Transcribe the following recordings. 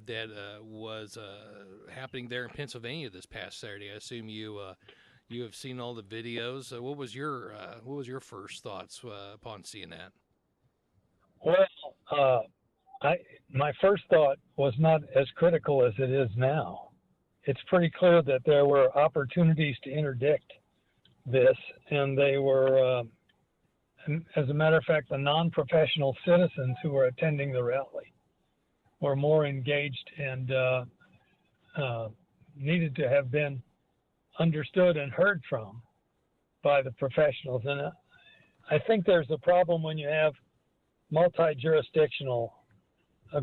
that was happening there in Pennsylvania this past Saturday. I assume you have seen all the videos. What was your first thoughts upon seeing that? Well, my first thought was not as critical as it is now. It's pretty clear that there were opportunities to interdict this, and they were, as a matter of fact, the non-professional citizens who were attending the rally were more engaged and needed to have been understood and heard from by the professionals. And I think there's a problem when you have multi-jurisdictional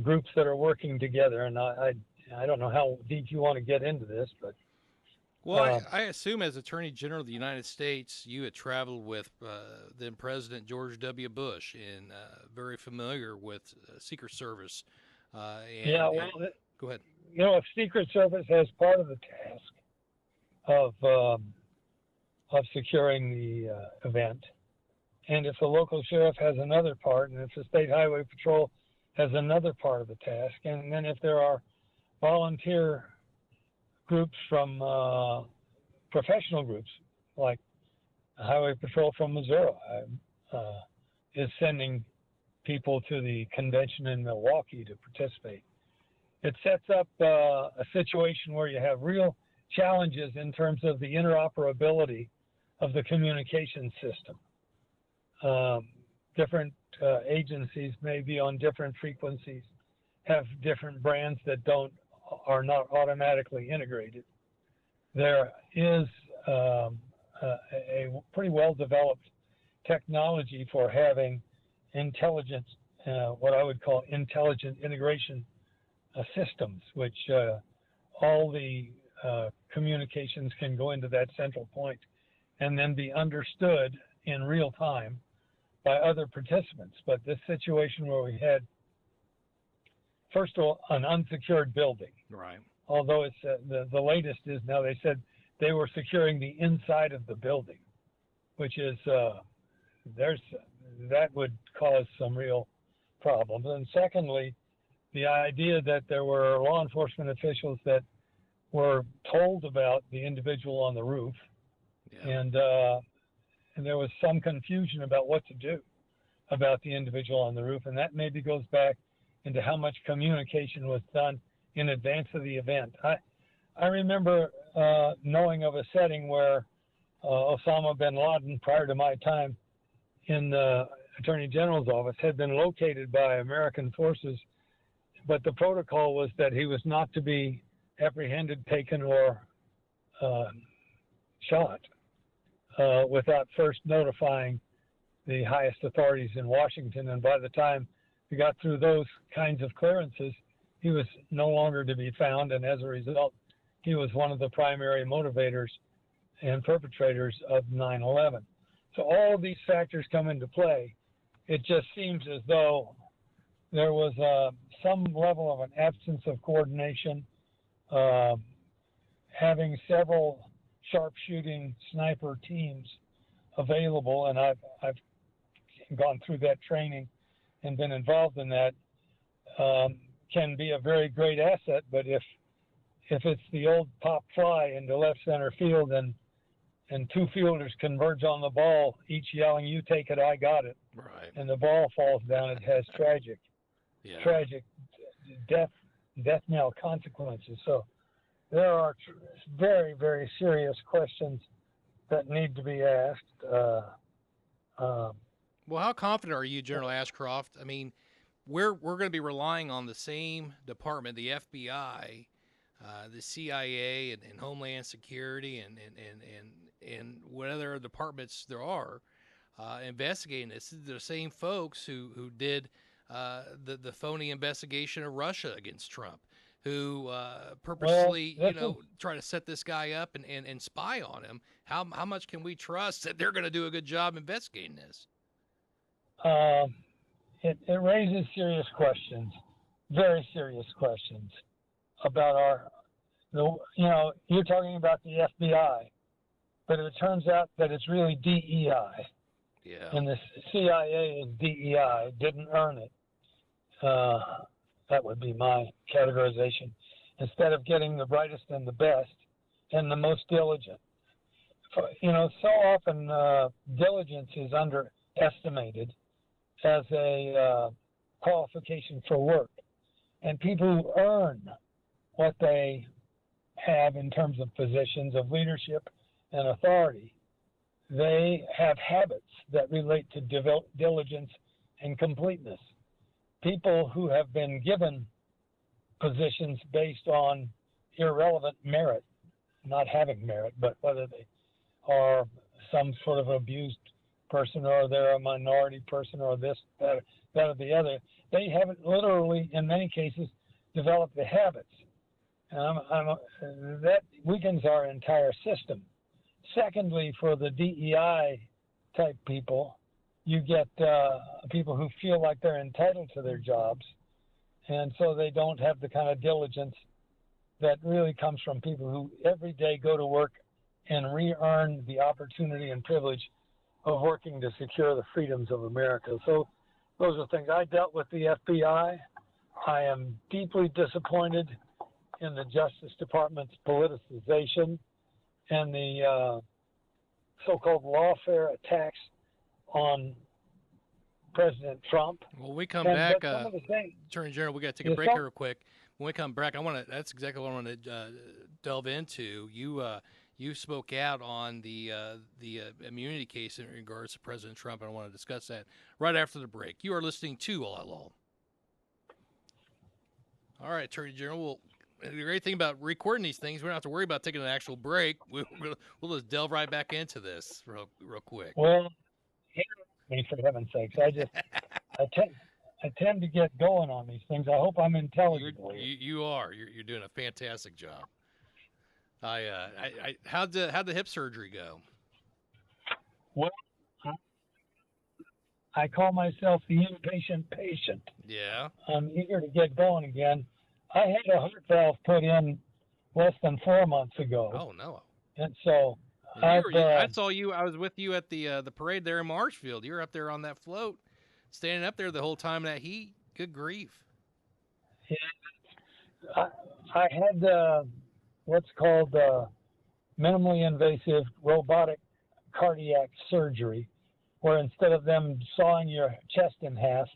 groups that are working together. And I don't know how deep you want to get into this, but well, I assume as Attorney General of the United States, you had traveled with then President George W. Bush and very familiar with Secret Service. Go ahead. If Secret Service has part of the task of securing the event, and if the local sheriff has another part, and if the state highway patrol has another part of the task, and then if there are volunteer groups from professional groups like Highway Patrol from Missouri is sending people to the convention in Milwaukee to participate. It sets up a situation where you have real challenges in terms of the interoperability of the communication system. Different agencies may be on different frequencies, have different brands that are not automatically integrated. There is a pretty well-developed technology for having intelligent, what I would call intelligent integration systems, which all the communications can go into that central point and then be understood in real time by other participants. But this situation where we had, first of all, an unsecured building. Right. Although it's the latest is now they said they were securing the inside of the building, which is that would cause some real problems. And secondly, the idea that there were law enforcement officials that were told about the individual on the roof, and there was some confusion about what to do about the individual on the roof, and that maybe goes back into how much communication was done in advance of the event. I remember knowing of a setting where Osama bin Laden, prior to my time in the Attorney General's office, had been located by American forces, but the protocol was that he was not to be apprehended, taken, or shot without first notifying the highest authorities in Washington. And by the time we got through those kinds of clearances, he was no longer to be found, and as a result, he was one of the primary motivators and perpetrators of 9/11. So all of these factors come into play. It just seems as though there was some level of an absence of coordination, having several sharpshooting sniper teams available, and I've gone through that training and been involved in that, can be a very great asset. But if it's the old pop fly into left center field and two fielders converge on the ball, each yelling, "You take it, I got it," right, and the ball falls down, it has tragic death knell consequences. So there are very, very serious questions that need to be asked. Well, how confident are you, General Ashcroft? I mean, we're going to be relying on the same department, the FBI, the CIA, and Homeland Security, and what other departments there are investigating this. They're the same folks who did the phony investigation of Russia against Trump, who purposely, try to set this guy up and spy on him. How much can we trust that they're going to do a good job investigating this? It raises serious questions, very serious questions about you're talking about the FBI, but if it turns out that it's really DEI, and the CIA is DEI, didn't earn it. That would be my categorization. Instead of getting the brightest and the best and the most diligent. So often diligence is underestimated as a qualification for work. And people who earn what they have in terms of positions of leadership and authority, they have habits that relate to diligence and completeness. People who have been given positions based on irrelevant merit, not having merit, but whether they are some sort of abused person or they're a minority person or this, that or the other, they haven't literally, in many cases, developed the habits. And that weakens our entire system. Secondly, for the DEI type people, you get people who feel like they're entitled to their jobs, and so they don't have the kind of diligence that really comes from people who every day go to work and re-earn the opportunity and privilege of working to secure the freedoms of America. So those are things. I dealt with the FBI. I am deeply disappointed in the Justice Department's politicization and the so-called lawfare attacks on President Trump. Well, we come back, Attorney General, we got to take a break here real quick. When we come back, that's exactly what I want to delve into. You spoke out on the immunity case in regards to President Trump, and I want to discuss that right after the break. You are listening to All Out Law. All right, Attorney General. Well, the great thing about recording these things, we don't have to worry about taking an actual break. We'll just delve right back into this real quick. Well, for heaven's sakes, I tend to get going on these things. I hope I'm intelligible. You are. You're doing a fantastic job. How'd the hip surgery go? Well, I call myself the impatient patient. Yeah. I'm eager to get going again. I had a heart valve put in less than 4 months ago. Oh no! And so I saw you. I was with you at the parade there in Marshfield. You were up there on that float, standing up there the whole time in that heat. Good grief! Yeah, I had what's called minimally invasive robotic cardiac surgery, where instead of them sawing your chest in half,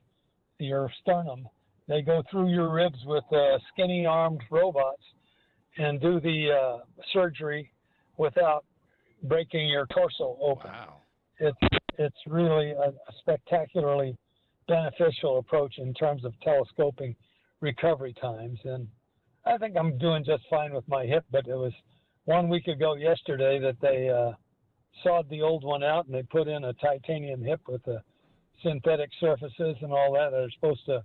your sternum, they go through your ribs with skinny-armed robots and do the surgery without breaking your torso open. Wow. It's really a spectacularly beneficial approach in terms of telescoping recovery times. And I think I'm doing just fine with my hip, but it was 1 week ago yesterday that they sawed the old one out and they put in a titanium hip with the synthetic surfaces and all that are supposed to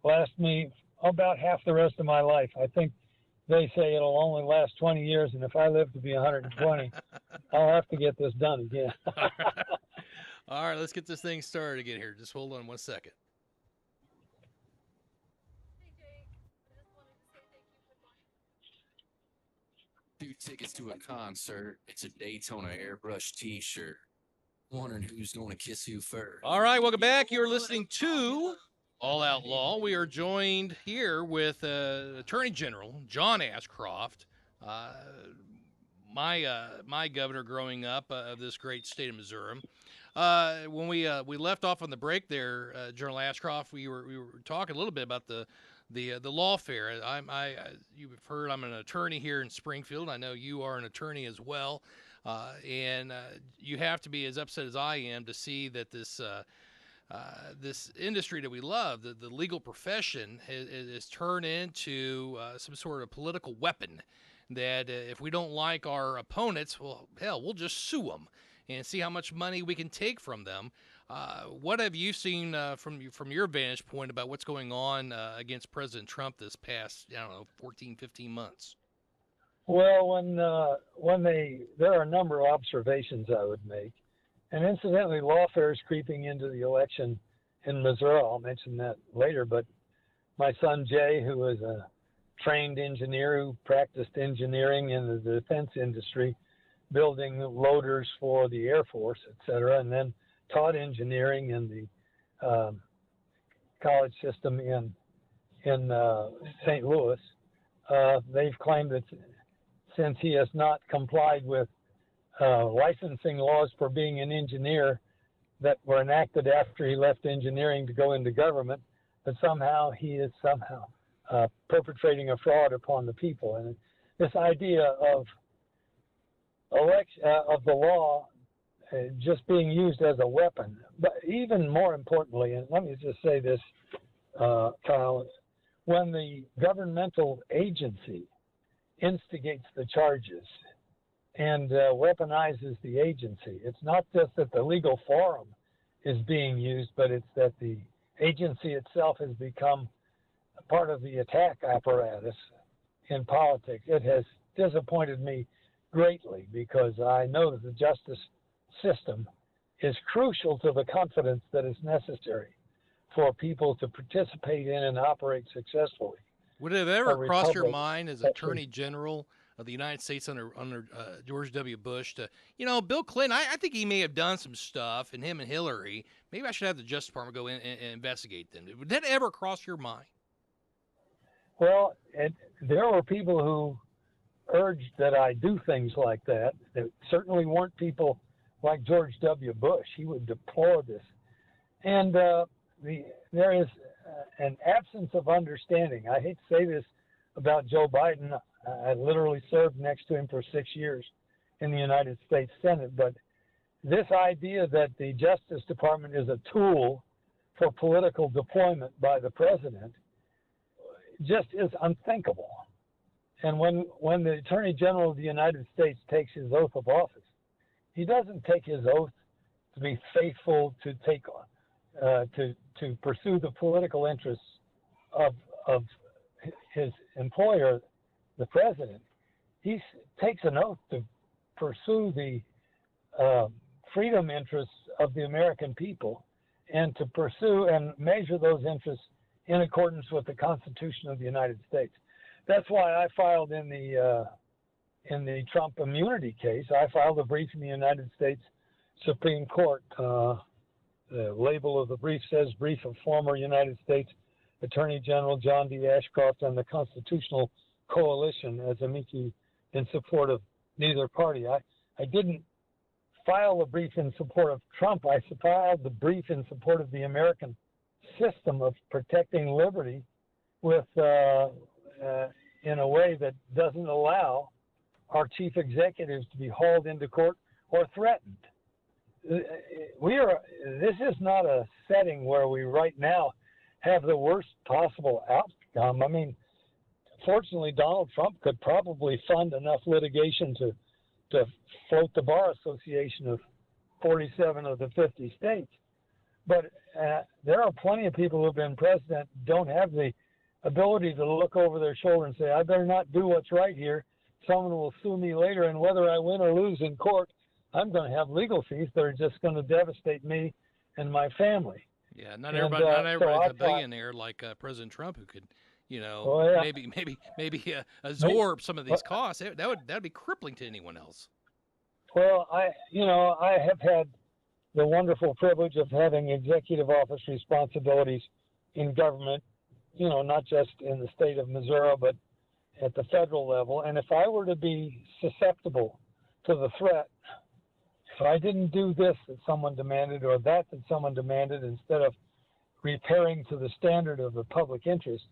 last me about half the rest of my life. I think they say it'll only last 20 years, and if I live to be 120, I'll have to get this done again. All right, let's get this thing started again here. Just hold on 1 second. Hey, Jake. I just wanted to say thank you for 2 tickets to a concert. It's a Daytona airbrush t-shirt. Wondering who's going to kiss who first. All right, welcome back. You're listening to All Out Law. We are joined here with Attorney General John Ashcroft, my governor growing up of this great state of Missouri. When we left off on the break there, General Ashcroft, we were talking a little bit about the lawfare. You've heard I'm an attorney here in Springfield. I know you are an attorney as well, and you have to be as upset as I am to see that this industry that we love, the legal profession, is turned into some sort of political weapon. That if we don't like our opponents, well, hell, we'll just sue them and see how much money we can take from them. What have you seen from your vantage point about what's going on against President Trump this past, 14, 15 months? Well, there are a number of observations I would make. And incidentally, lawfare is creeping into the election in Missouri. I'll mention that later. But my son Jay, who is a trained engineer who practiced engineering in the defense industry, building loaders for the Air Force, et cetera, and then taught engineering in the college system in in St. Louis. They've claimed that since he has not complied with licensing laws for being an engineer that were enacted after he left engineering to go into government, that somehow he is perpetrating a fraud upon the people. And this idea of the law just being used as a weapon, but even more importantly, and let me just say this, Kyle, when the governmental agency instigates the charges and weaponizes the agency, it's not just that the legal forum is being used, but it's that the agency itself has become part of the attack apparatus in politics. It has disappointed me greatly because I know that the justice system is crucial to the confidence that is necessary for people to participate in and operate successfully. Would it have ever A crossed your republic. mind as That's Attorney General of the United States under George W. Bush to, Bill Clinton, I think he may have done some stuff, and him and Hillary, maybe I should have the Justice Department go in and investigate them. Would that ever cross your mind? Well, there were people who urged that I do things like that. There certainly weren't people like George W. Bush. He would deplore this. And there is an absence of understanding. I hate to say this about Joe Biden. I literally served next to him for 6 years in the United States Senate. But this idea that the Justice Department is a tool for political deployment by the president just is unthinkable. And when the Attorney General of the United States takes his oath of office, he doesn't take his oath to be faithful to pursue the political interests of his employer, the president. He takes an oath to pursue the freedom interests of the American people and to pursue and measure those interests in accordance with the Constitution of the United States. That's why I filed in the Trump immunity case. I filed a brief in the United States Supreme Court. The label of the brief says, "Brief of former United States Attorney General John D. Ashcroft and the Constitutional Coalition as amici in support of neither party." I didn't file a brief in support of Trump. I filed the brief in support of the American system of protecting liberty with in a way that doesn't allow our chief executives to be hauled into court or threatened. This is not a setting where we right now have the worst possible outcome. I mean, fortunately, Donald Trump could probably fund enough litigation to float the Bar Association of 47 of the 50 states. But there are plenty of people who have been president don't have the ability to look over their shoulder and say, I better not do what's right here. Someone will sue me later, and whether I win or lose in court, I'm going to have legal fees that are just going to devastate me and my family. Yeah, not everybody's a billionaire like President Trump who could, maybe absorb some of these costs. That'd be crippling to anyone else. Well, I have had the wonderful privilege of having executive office responsibilities in government, not just in the state of Missouri, but at the federal level. And if I were to be susceptible to the threat, if I didn't do this that someone demanded or that someone demanded instead of repairing to the standard of the public interest,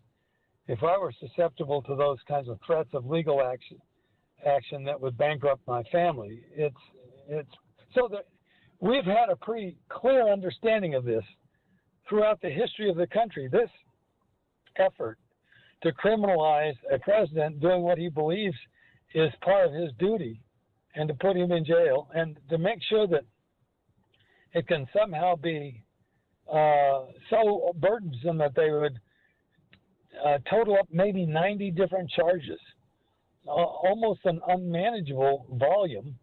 if I were susceptible to those kinds of threats of legal action that would bankrupt my family, it's so that we've had a pretty clear understanding of this throughout the history of the country. This effort to criminalize a president doing what he believes is part of his duty and to put him in jail and to make sure that it can somehow be so burdensome that they would total up maybe 90 different charges, almost an unmanageable volume.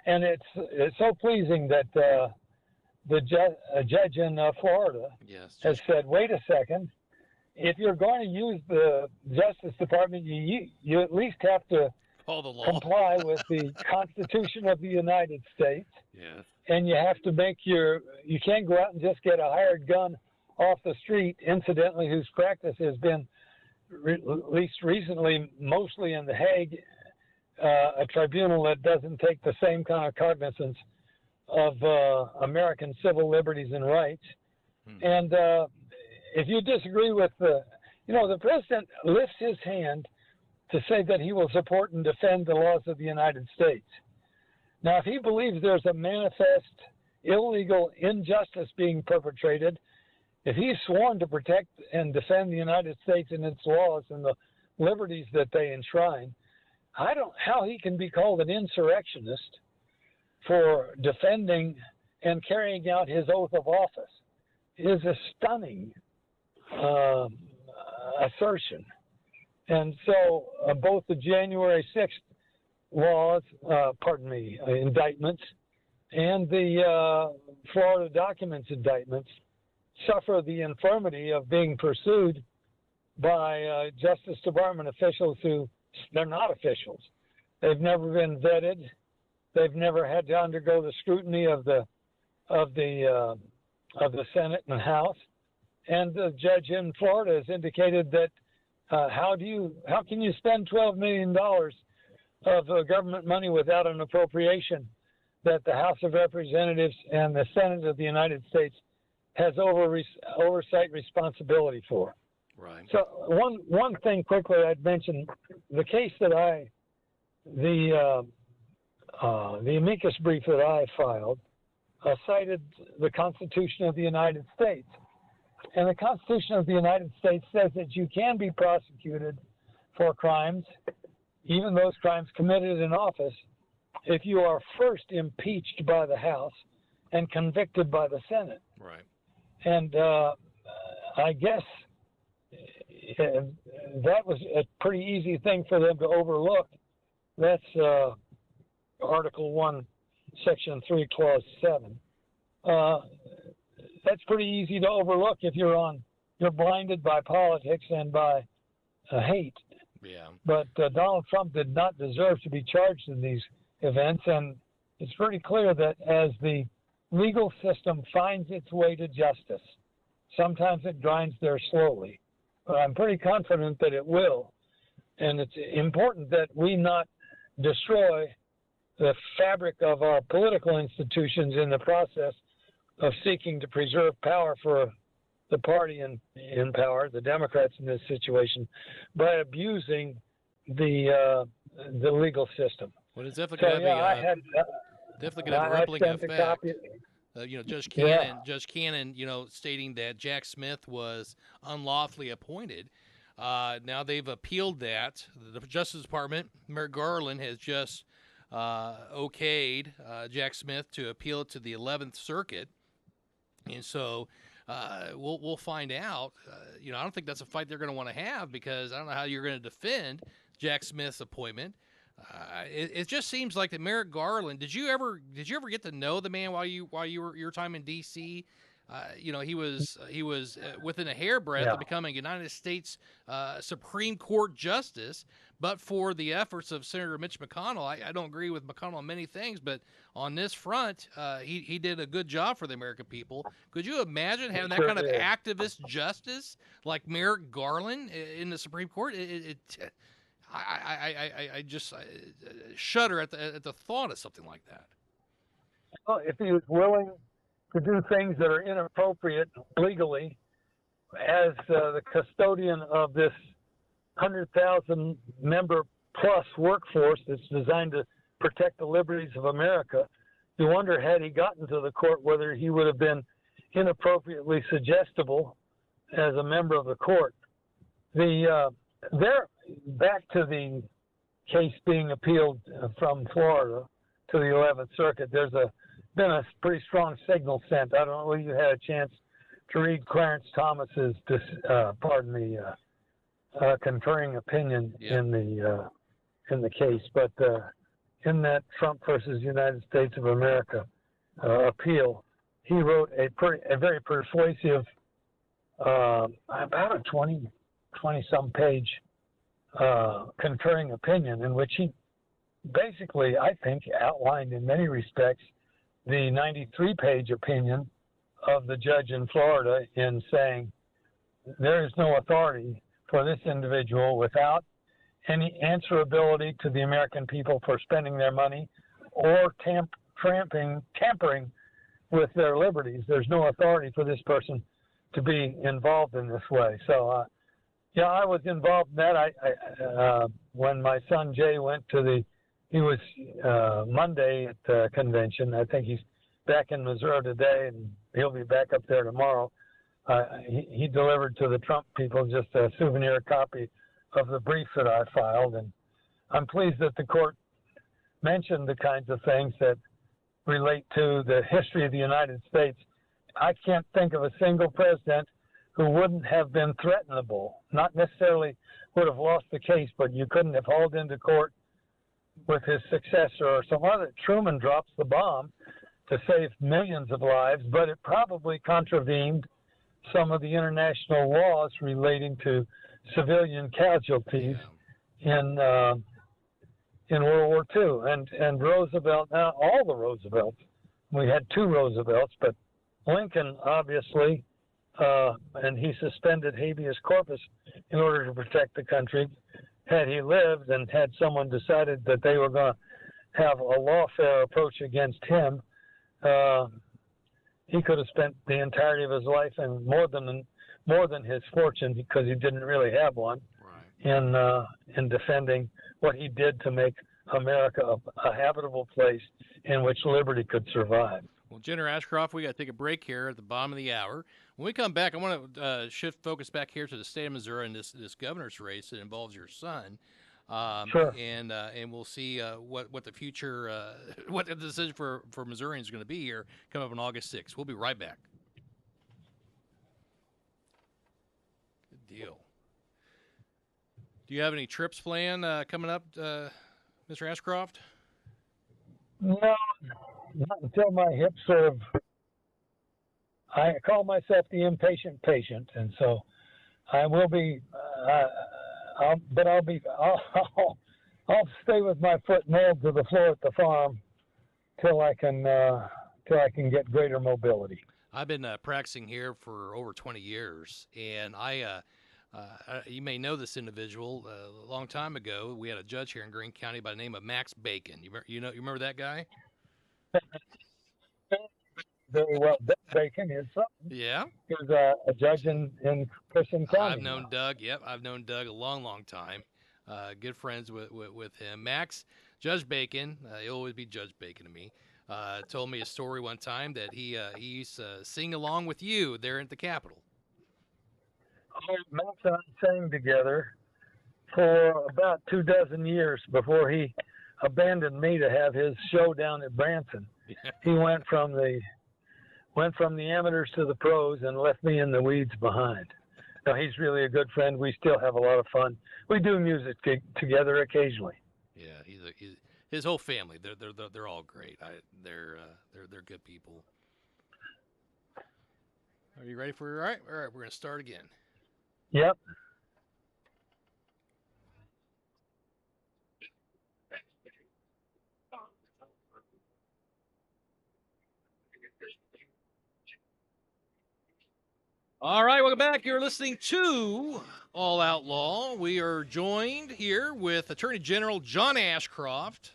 And it's so pleasing that the judge in Florida has said, wait a second, if you're going to use the Justice Department, you at least have to comply with the Constitution of the United States. Yes. And you have to you can't go out and just get a hired gun off the street, incidentally, whose practice has been, at least recently, mostly in The Hague, a tribunal that doesn't take the same kind of cognizance of American civil liberties and rights. And if you disagree with the president lifts his hand to say that he will support and defend the laws of the United States. Now, if he believes there's a manifest illegal injustice being perpetrated, if he's sworn to protect and defend the United States and its laws and the liberties that they enshrine, I don't how he can be called an insurrectionist for defending and carrying out his oath of office is a stunning assertion. And so both the January 6th laws, indictments, and the Florida documents indictments suffer the infirmity of being pursued by Justice Department officials who, they're not officials. They've never been vetted. They've never had to undergo the scrutiny of the Senate and House. And the judge in Florida has indicated that how can you spend $12 million of government money without an appropriation that the House of Representatives and the Senate of the United States has oversight responsibility for. Right. So one thing quickly I'd mention, the case that the amicus brief that I filed cited the Constitution of the United States. And the Constitution of the United States says that you can be prosecuted for crimes, even those crimes committed in office, if you are first impeached by the House and convicted by the Senate. Right. And I guess that was a pretty easy thing for them to overlook. That's Article 1, Section 3, Clause 7. That's pretty easy to overlook if you're blinded by politics and by hate. Yeah. But Donald Trump did not deserve to be charged in these events, and it's pretty clear that as the legal system finds its way to justice, sometimes it grinds there slowly, but I'm pretty confident that it will. And it's important that we not destroy the fabric of our political institutions in the process of seeking to preserve power for the party in power, the Democrats in this situation, by abusing the legal system. Well, it's definitely going to have a rippling effect. Judge Cannon, stating that Jack Smith was unlawfully appointed. Now they've appealed that. The Justice Department, Merrick Garland, has just okayed Jack Smith to appeal it to the 11th Circuit. And so we'll find out. I don't think that's a fight they're going to want to have, because I don't know how you're going to defend Jack Smith's appointment. It just seems like that Merrick Garland. Did you ever get to know the man while you were your time in D.C.? He was within a hairbreadth of becoming a United States Supreme Court justice, but for the efforts of Senator Mitch McConnell. I don't agree with McConnell on many things, but on this front, he did a good job for the American people. Could you imagine having that kind of activist justice like Merrick Garland in the Supreme Court? I just shudder at the thought of something like that. Well, if he was willing to do things that are inappropriate legally, as the custodian of this 100,000 member plus workforce that's designed to protect the liberties of America, you wonder, had he gotten to the court, whether he would have been inappropriately suggestible as a member of the court. Back to the case being appealed from Florida to the 11th Circuit, there's been a pretty strong signal sent. I don't know whether you had a chance to read Clarence Thomas's concurring opinion in the case, but in that Trump versus United States of America appeal, he wrote a very persuasive, about a 20-some page concurring opinion, in which he basically, I think, outlined in many respects the 93-page opinion of the judge in Florida in saying there is no authority for this individual without any answerability to the American people for spending their money or tampering with their liberties. There's no authority for this person to be involved in this way. So, yeah, I was involved in that. When my son Jay went to he was Monday at the convention. I think he's back in Missouri today, and he'll be back up there tomorrow. He delivered to the Trump people just a souvenir copy of the brief that I filed, and I'm pleased that the court mentioned the kinds of things that relate to the history of the United States. I can't think of a single president who wouldn't have been threatenable, not necessarily would have lost the case, but you couldn't have hauled into court with his successor or some other. Truman drops the bomb to save millions of lives, but it probably contravened some of the international laws relating to civilian casualties in World War II. And Roosevelt, now all the Roosevelts, we had two Roosevelts, but Lincoln obviously, and he suspended habeas corpus in order to protect the country. Had he lived and had someone decided that they were going to have a lawfare approach against him, he could have spent the entirety of his life and more than his fortune, because he didn't really have one, right, in defending what he did to make America a habitable place in which liberty could survive. Well, Jenner Ashcroft, we got to take a break here at the bottom of the hour. When we come back, I want to shift focus back here to the state of Missouri and this governor's race that involves your son. Sure. And we'll see what the future, what the decision for Missourians is going to be here coming up on August 6th. We'll be right back. Good deal. Do you have any trips planned coming up, Mr. Ashcroft? No, not until my hips sort of. I call myself the impatient patient, and so I will be. I'll stay with my foot nailed to the floor at the farm till I can get greater mobility. I've been practicing here for over 20 years, and you may know this individual. A long time ago, we had a judge here in Greene County by the name of Max Bacon. You remember that guy? Very well. Doug Bacon is something. Yeah. He was a judge in Cushing County. I've known Doug. Yep, I've known Doug a long time. Good friends with him. Max, Judge Bacon, he'll always be Judge Bacon to me, told me a story one time that he used to sing along with you there at the Capitol. Oh, Max and I sang together for about 24 years before he abandoned me to have his show down at Branson. He went from the amateurs to the pros and left me in the weeds behind. Now, he's really a good friend. We still have a lot of fun. We do music together occasionally. Yeah, he's his whole family. They're all great. They're good people. Are you ready for? All right. We're gonna start again. Yep. All right, welcome back. You're listening to All Outlaw. We are joined here with Attorney General John Ashcroft.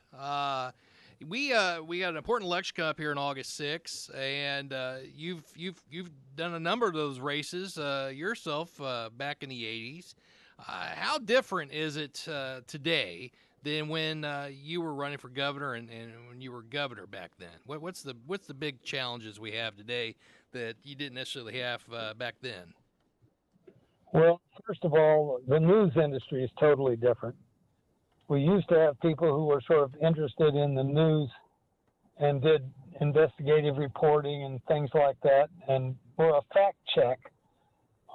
We got an important election coming up here on August 6th, and you've done a number of those races yourself back in the 80s. How different is it today than when you were running for governor and when you were governor back then? What's the big challenges we have today that you didn't necessarily have back then? Well, first of all, the news industry is totally different. We used to have people who were sort of interested in the news and did investigative reporting and things like that, and were a fact check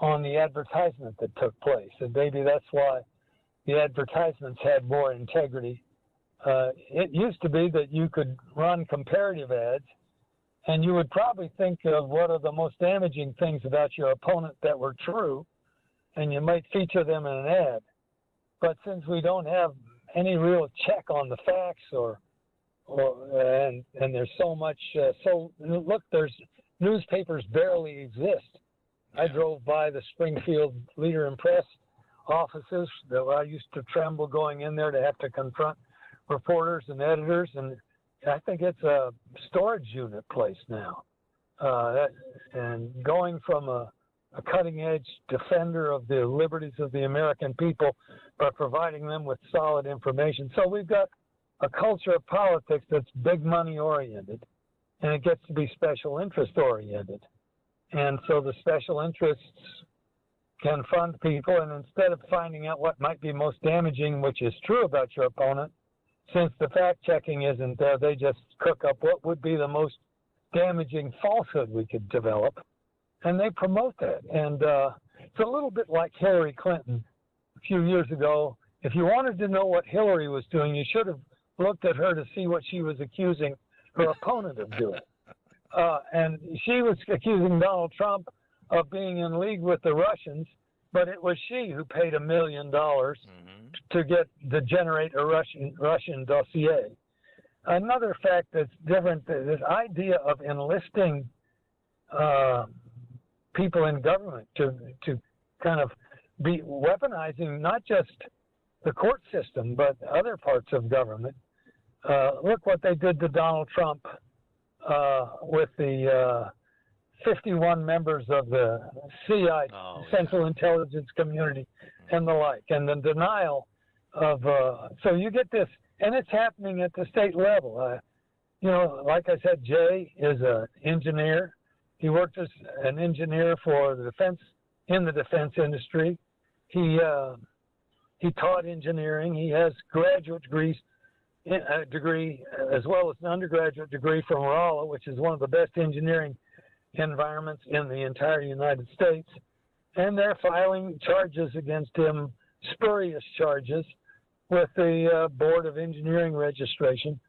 on the advertisement that took place. And maybe that's why the advertisements had more integrity. It used to be that you could run comparative ads, and you would probably think of what are the most damaging things about your opponent that were true, and you might feature them in an ad. But since we don't have any real check on the facts, and there's so much, look, there's newspapers barely exist. I Yeah. drove by the Springfield Leader and Press offices that I used to tremble going in there to have to confront reporters and editors, and I think it's a storage unit place now. And going from a cutting edge defender of the liberties of the American people, but providing them with solid information. So we've got a culture of politics that's big money oriented, and it gets to be special interest oriented. And so the special interests can fund people, and instead of finding out what might be most damaging, which is true about your opponent, since the fact checking isn't there, they just cook up what would be the most damaging falsehood we could develop, and they promote that. And it's a little bit like Hillary Clinton a few years ago. If you wanted to know what Hillary was doing, you should have looked at her to see what she was accusing her opponent of doing. And she was accusing Donald Trump of being in league with the Russians, but it was she who paid $1 million to generate a Russian dossier. Another fact that's different, this idea of enlisting people in government to kind of be weaponizing not just the court system, but other parts of government. Look what they did to Donald Trump with the 51 members of the CI, Central Intelligence Community, and the like, and the denial of, so you get this, and it's happening at the state level. You know, like I said, Jay is an engineer. He worked as an engineer for the defense, in the defense industry. He taught engineering. He has graduate degrees, a degree as well as an undergraduate degree from Rolla, which is one of the best engineering environments in the entire United States. And they're filing charges against him, spurious charges, with the Board of Engineering Registration,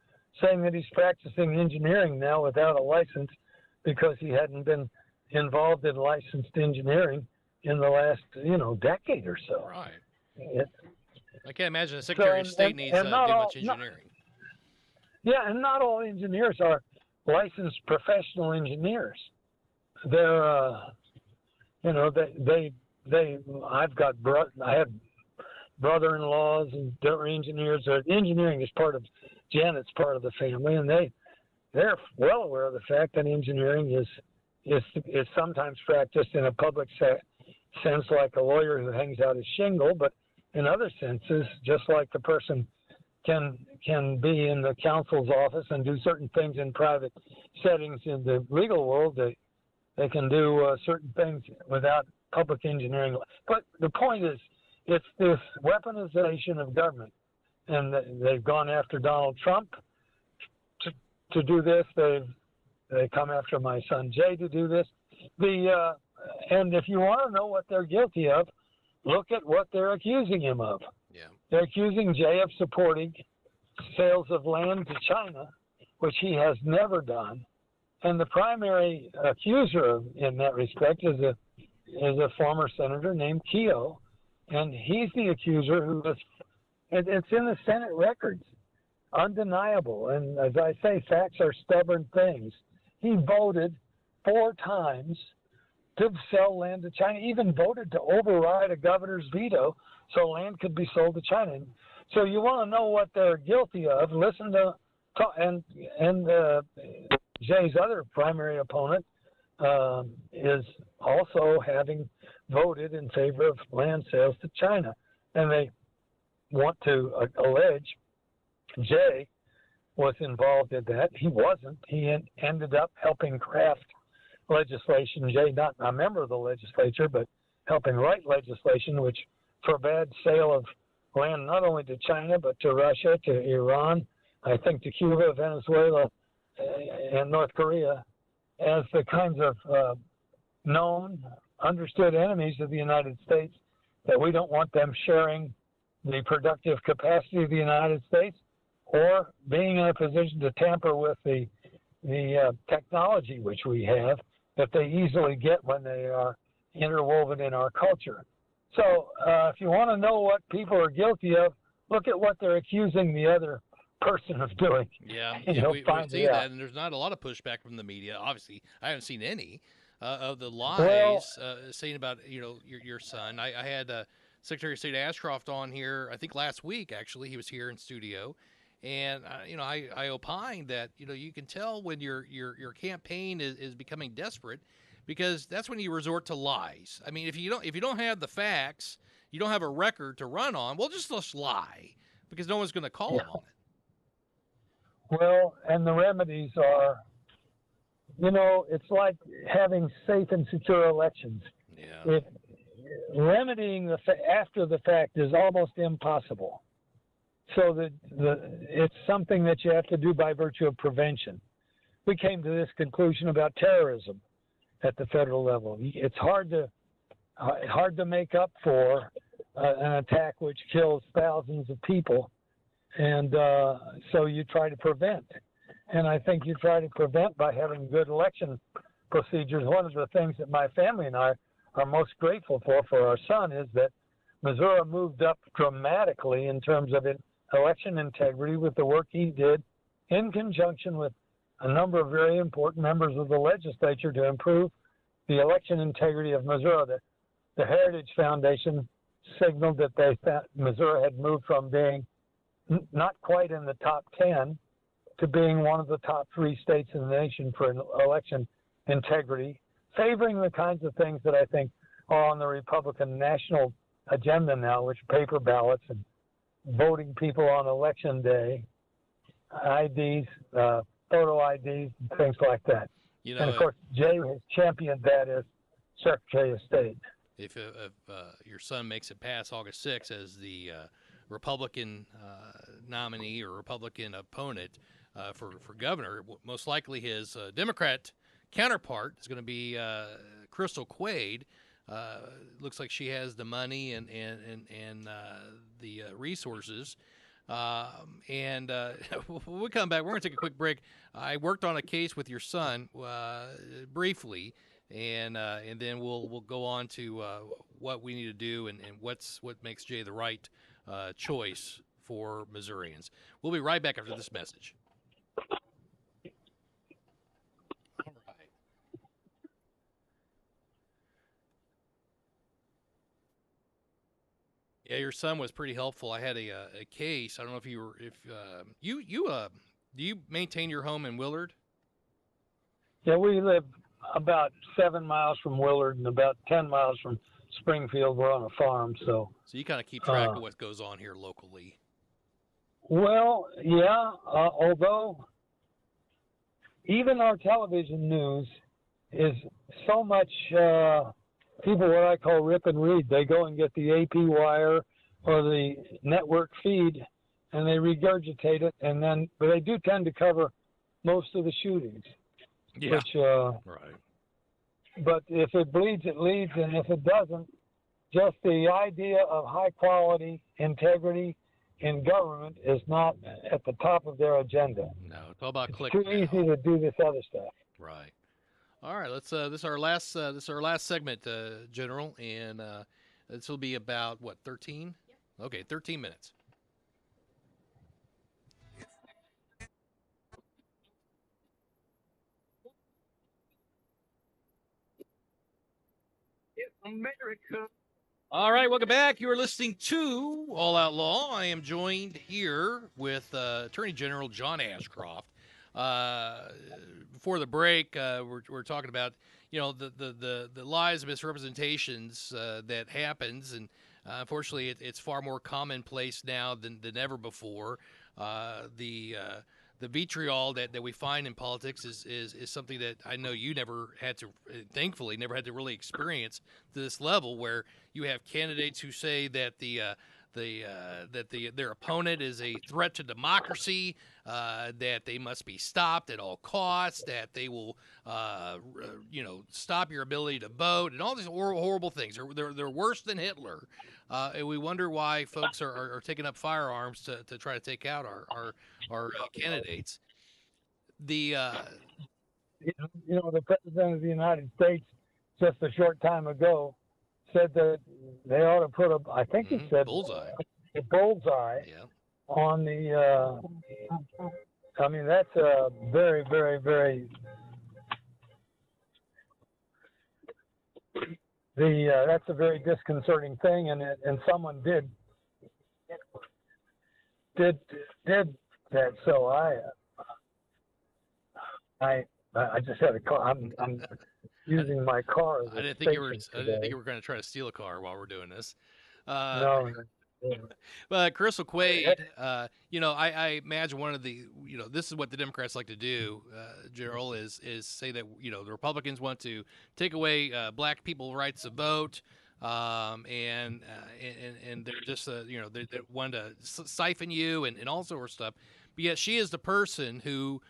saying that he's practicing engineering now without a license because he hadn't been involved in licensed engineering in the last, decade or so. Right. I can't imagine a Secretary of State needs to do much engineering. And not all engineers are licensed professional engineers. They're, I have brother-in-laws and they're engineers. Engineering is Janet's part of the family, and they're well aware of the fact that engineering is sometimes practiced in a public sense, like a lawyer who hangs out his shingle, but in other senses, just like the person can be in the counsel's office and do certain things in private settings in the legal world, they can do certain things without public engineering. But the point is, it's this weaponization of government, and they've gone after Donald Trump to do this. They come after my son Jay to do this. And if you want to know what they're guilty of, look at what they're accusing him of. Yeah. They're accusing Jay of supporting sales of land to China, which he has never done. And the primary accuser in that respect is a former senator named Keogh, and he's the accuser who was. It's in the Senate records, undeniable. And as I say, facts are stubborn things. He voted 4 times to sell land to China, even voted to override a governor's veto so land could be sold to China. So you want to know what they're guilty of, listen to, Jay's other primary opponent is also having voted in favor of land sales to China. And they want to allege Jay was involved in that. He wasn't. He ended up helping craft legislation. Jay, not a member of the legislature, but helping write legislation which forbade sale of land not only to China, but to Russia, to Iran, I think to Cuba, Venezuela, and North Korea as the kinds of known, understood enemies of the United States, that we don't want them sharing the productive capacity of the United States or being in a position to tamper with the technology which we have that they easily get when they are interwoven in our culture. So if you want to know what people are guilty of, look at what they're accusing the other person is doing. Yeah, And yeah, he'll we find see it out. that, and there's not a lot of pushback from the media. Obviously, I haven't seen any of the Well, lies saying about your son. I had Secretary of State Ashcroft on here. I think last week actually he was here in studio, and I opined that you can tell when your campaign is becoming desperate, because that's when you resort to lies. I mean, if you don't have the facts, you don't have a record to run on. Well, just lie, because no one's going to call yeah. them on it. Well, and the remedies are, it's like having safe and secure elections. Yeah. Remedying after the fact is almost impossible. So that it's something that you have to do by virtue of prevention. We came to this conclusion about terrorism at the federal level. It's hard to make up for an attack which kills thousands of people, and so you try to prevent. And I think you try to prevent by having good election procedures. One of the things that my family and I are most grateful for our son, is that Missouri moved up dramatically in terms of election integrity with the work he did in conjunction with a number of very important members of the legislature to improve the election integrity of Missouri. The Heritage Foundation signaled that Missouri had moved from being not quite in the top 10 to being one of the top 3 states in the nation for election integrity, favoring the kinds of things that I think are on the Republican national agenda now, which are paper ballots and voting people on election day, IDs, photo IDs, and things like that. And of course, Jay has championed that as Secretary of State. If your son makes it past August 6th as the Republican nominee or Republican opponent for governor, most likely his Democrat counterpart is going to be Crystal Quaid. Looks like she has the money and the resources. When we come back, we're going to take a quick break. I worked on a case with your son briefly, and then we'll go on to what we need to do and what makes Jay the right choice for Missourians. We'll be right back after this message. All right. Yeah, your son was pretty helpful. I had a case. I don't know if you do you maintain your home in Willard? Yeah, we live about 7 miles from Willard and about 10 miles from Springfield. We're on a farm, so you kind of keep track of what goes on here locally. Well, yeah, although even our television news is so much people what I call rip and read. They go and get the AP wire or the network feed and they regurgitate it, but they do tend to cover most of the shootings. Yeah. Which, right. But if it bleeds, it leads, and if it doesn't, just the idea of high quality integrity in government is not at the top of their agenda. No, it's all about click. It's too easy to do this other stuff. Right. All right. Let's. This is our last. This is our last segment, General, and this will be about what 13. Yep. Okay, 13 minutes. America. All right, welcome back. You are listening to All Out Law. I am joined here with Attorney General John Ashcroft. Before the break, we're talking about the lies, misrepresentations that happens, and unfortunately, it's far more commonplace now than ever before. The vitriol that we find in politics is something that I know you thankfully never had to really experience to this level, where you have candidates who say that their opponent is a threat to democracy, that they must be stopped at all costs, that they will stop your ability to vote, and all these horrible things. They're worse than Hitler, and we wonder why folks are taking up firearms to try to take out our candidates. The the President of the United States just a short time ago said that they ought to put he said bullseye. a bullseye Yeah. on the. I mean, that's a very, very, very. That's a very disconcerting thing, and someone did that. So I just had a car. I'm using my car as a I didn't think you were. station I didn't think today. you were going to try to steal a car while we're doing this. No. But Crystal Quaid, I imagine one of the, this is what the Democrats like to do, Gerald, is say that the Republicans want to take away black people's rights to vote, and they're just they want to siphon you and all sort of stuff. But yet she is the person who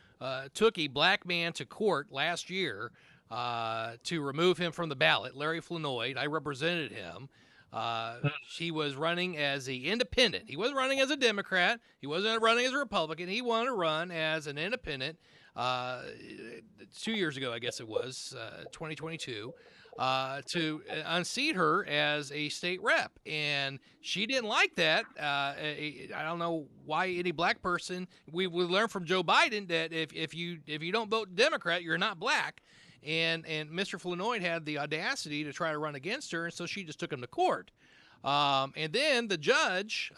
took a black man to court last year to remove him from the ballot. Larry Flanoid, I represented him. He was running as an independent. He wasn't running as a Democrat. He wasn't running as a Republican. He wanted to run as an independent. 2 years ago, I guess it was, 2022, to unseat her as a state rep, and she didn't like that. I don't know why any black person. We learned from Joe Biden that if you don't vote Democrat, you're not black. And Mr. Flanoid had the audacity to try to run against her, and so she just took him to court. And then the judge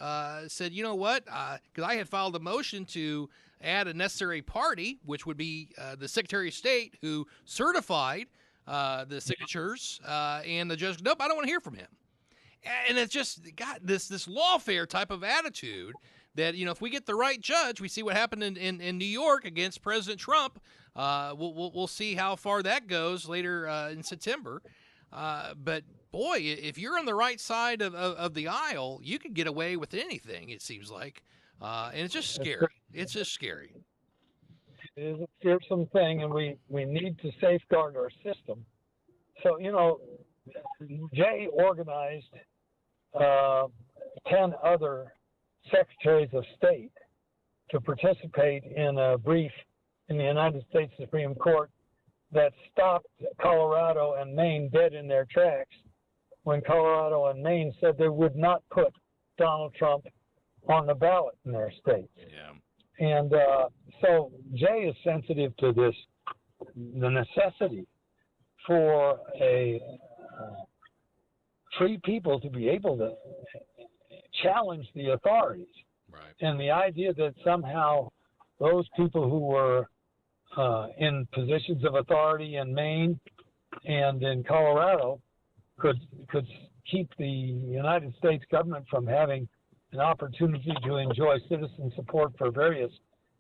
said, you know what? Because I had filed a motion to add a necessary party, which would be the Secretary of State who certified the signatures, and the judge, nope, I don't want to hear from him. And it's just got this lawfare type of attitude that, if we get the right judge, we see what happened in New York against President Trump. We'll see how far that goes later in September. But boy, if you're on the right side of the aisle, you can get away with anything, it seems like. And it's just scary. It's just scary. It is a fearsome thing, and we need to safeguard our system. So, Jay organized 10 other secretaries of state to participate in a brief in the United States Supreme Court that stopped Colorado and Maine dead in their tracks when Colorado and Maine said they would not put Donald Trump on the ballot in their states. Yeah. And so Jay is sensitive to this, the necessity for a free people to be able to challenge the authorities. Right. And the idea that somehow those people who were in positions of authority in Maine and in Colorado could keep the United States government from having an opportunity to enjoy citizen support for various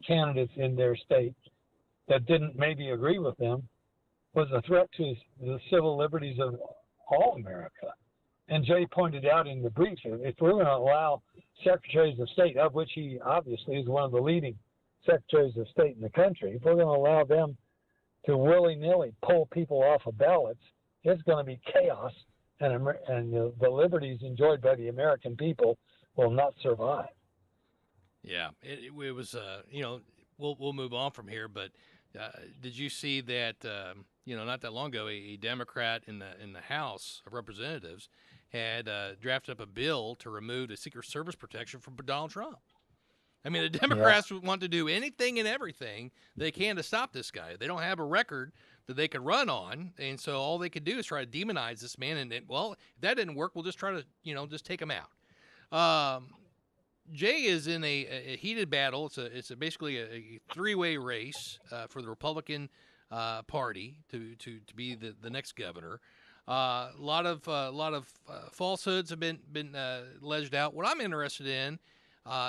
candidates in their state that didn't maybe agree with them was a threat to the civil liberties of all America. And Jay pointed out in the brief, if we're going to allow secretaries of state, of which he obviously is one of the leading secretaries of state in the country, if we're going to allow them to willy-nilly pull people off of ballots, it's going to be chaos, and the liberties enjoyed by the American people will not survive. Yeah, it was. We'll move on from here. But did you see that? Not that long ago, a Democrat in the House of Representatives had drafted up a bill to remove the Secret Service protection from Donald Trump. I mean, the Democrats want to do anything and everything they can to stop this guy. They don't have a record that they could run on, and so all they could do is try to demonize this man. And if that didn't work, we'll just try to, just take him out. Jay is in a heated battle. It's basically a three-way race for the Republican Party to be the next governor. A lot of falsehoods have been alleged out. What I'm interested in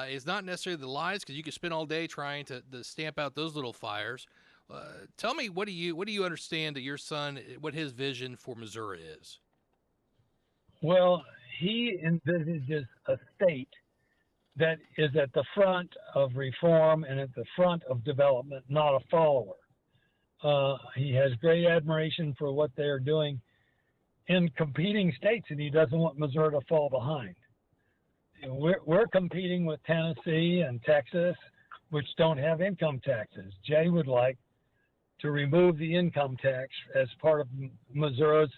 is not necessarily the lies, because you could spend all day trying to stamp out those little fires. Tell me, what do you understand that your son, what his vision for Missouri is? Well, he envisages a state that is at the front of reform and at the front of development, not a follower. He has great admiration for what they're doing in competing states, and he doesn't want Missouri to fall behind. We're competing with Tennessee and Texas, which don't have income taxes. Jay would like to remove the income tax as part of Missouri's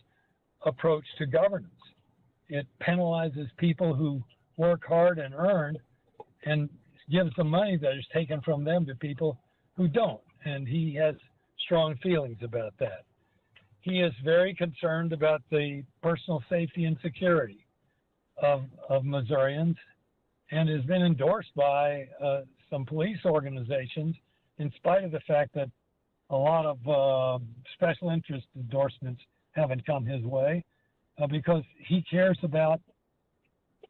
approach to governance. It penalizes people who work hard and earn, and gives the money that is taken from them to people who don't, and he has strong feelings about that. He is very concerned about the personal safety and security of Missourians, and has been endorsed by some police organizations, in spite of the fact that a lot of special interest endorsements haven't come his way, because he cares about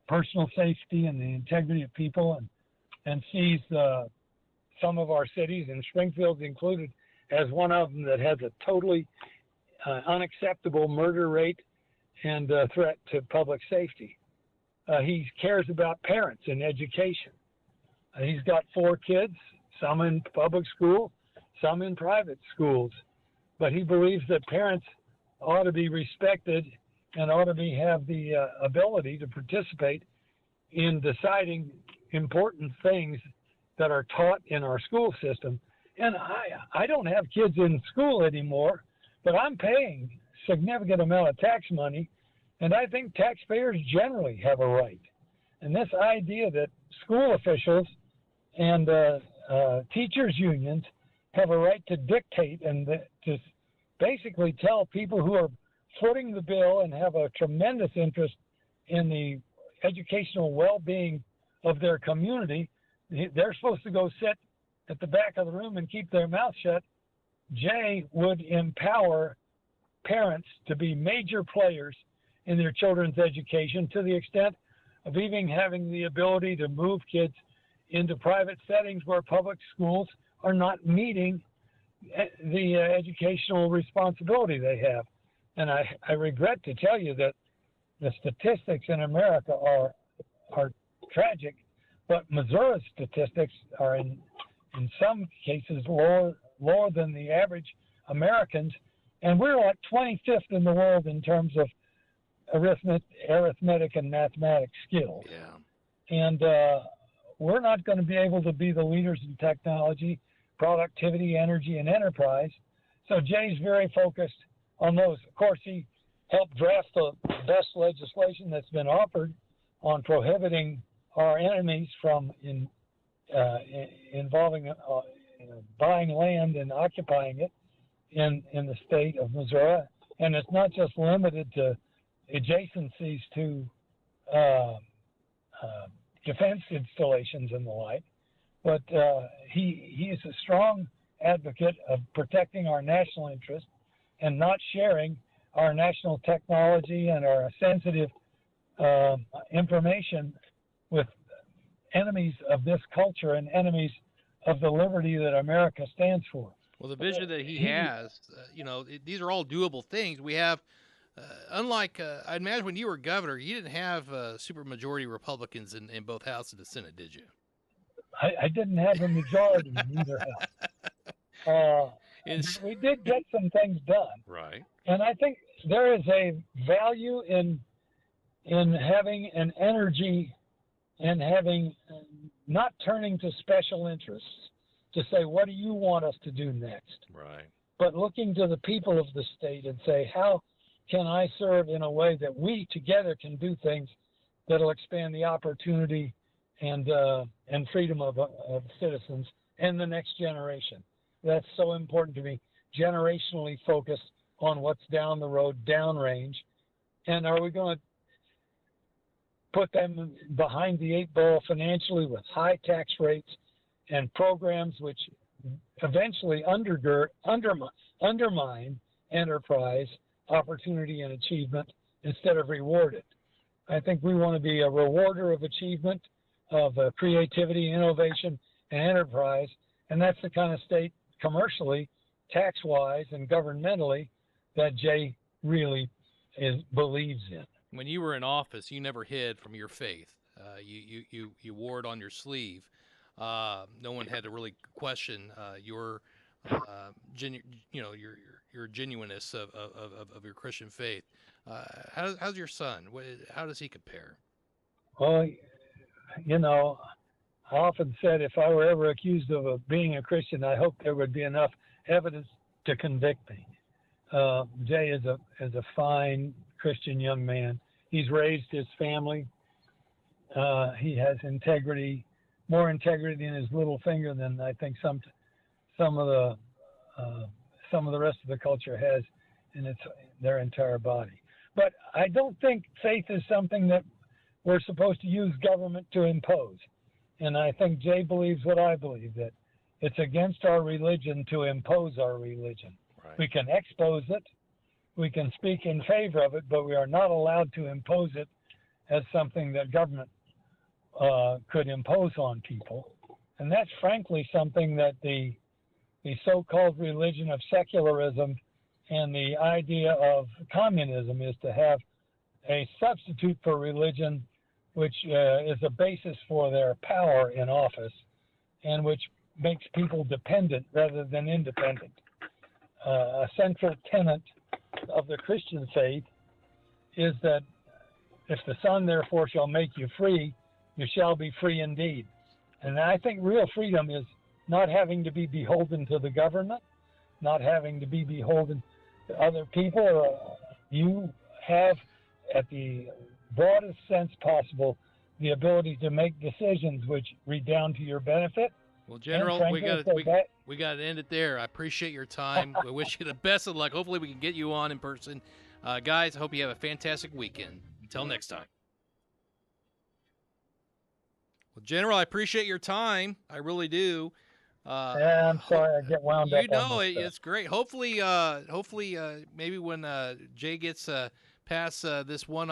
personal safety and the integrity of people, and sees some of our cities, and Springfield included, as one of them that has a totally unacceptable murder rate and threat to public safety. He cares about parents and education. He's got 4 kids, some in public school, some in private schools, but he believes that parents ought to be respected and ought to have the ability to participate in deciding important things that are taught in our school system. And I don't have kids in school anymore, but I'm paying significant amount of tax money, and I think taxpayers generally have a right. And this idea that school officials and teachers unions have a right to dictate and to basically tell people who are footing the bill and have a tremendous interest in the educational well-being of their community, they're supposed to go sit at the back of the room and keep their mouth shut. Jay would empower parents to be major players in their children's education, to the extent of even having the ability to move kids into private settings where public schools are not meeting the educational responsibility they have. And I regret to tell you that the statistics in America are tragic, but Missouri's statistics are in some cases lower than the average Americans, and we're like 25th in the world in terms of arithmetic and mathematics skills. Yeah. And we're not going to be able to be the leaders in technology, productivity, energy, and enterprise. So Jay's very focused on those. Of course, he helped draft the best legislation that's been offered on prohibiting our enemies from involving buying land and occupying it in the state of Missouri. And it's not just limited to adjacencies to defense installations and the like, but he is a strong advocate of protecting our national interest and not sharing our national technology and our sensitive information with enemies of this culture and enemies of the liberty that America stands for. Well, the vision that he has, these are all doable things. We have, unlike, I imagine when you were governor, you didn't have supermajority Republicans in both House and the Senate, did you? I didn't have a majority in either house. We did get some things done. Right. And I think there is a value in having an energy and having not turning to special interests to say, what do you want us to do next? Right. But looking to the people of the state and say, how can I serve in a way that we together can do things that'll expand the opportunity and freedom of citizens and the next generation? That's so important to me. Generationally focused on what's down the road, downrange. And are we going to put them behind the 8 ball financially with high tax rates and programs which eventually undermine enterprise, opportunity, and achievement instead of reward it? I think we want to be a rewarder of achievement, of creativity, innovation, and enterprise, and that's the kind of state commercially, tax-wise, and governmentally that Jay really believes in. When you were in office, you never hid from your faith. You wore it on your sleeve. No one had to really question your genuineness of your Christian faith. How's your son? How does he compare? Well, I often said if I were ever accused of being a Christian, I hope there would be enough evidence to convict me. Jay is a fine Christian young man. He's raised his family. He has integrity. more integrity in his little finger than I think some of the some of the rest of the culture has in their entire body. But I don't think faith is something that we're supposed to use government to impose. And I think Jay believes what I believe, that it's against our religion to impose our religion. Right. We can expose it, we can speak in favor of it, but we are not allowed to impose it as something that government could impose on people. And that's frankly something that the so-called religion of secularism and the idea of communism is, to have a substitute for religion, which is a basis for their power in office, and which makes people dependent rather than independent. A central tenet of the Christian faith is that if the Son therefore shall make you free, you shall be free indeed. And I think real freedom is not having to be beholden to the government, not having to be beholden to other people. You have, at the broadest sense possible, the ability to make decisions which redound to your benefit. Well, General, frankly, we got to end it there. I appreciate your time. We wish you the best of luck. Hopefully we can get you on in person. Guys, I hope you have a fantastic weekend. Until next time. Well, General, I appreciate your time. I really do. Yeah, I'm sorry I get wound up. You know, on this stuff. it's great. Hopefully, maybe when Jay gets past this one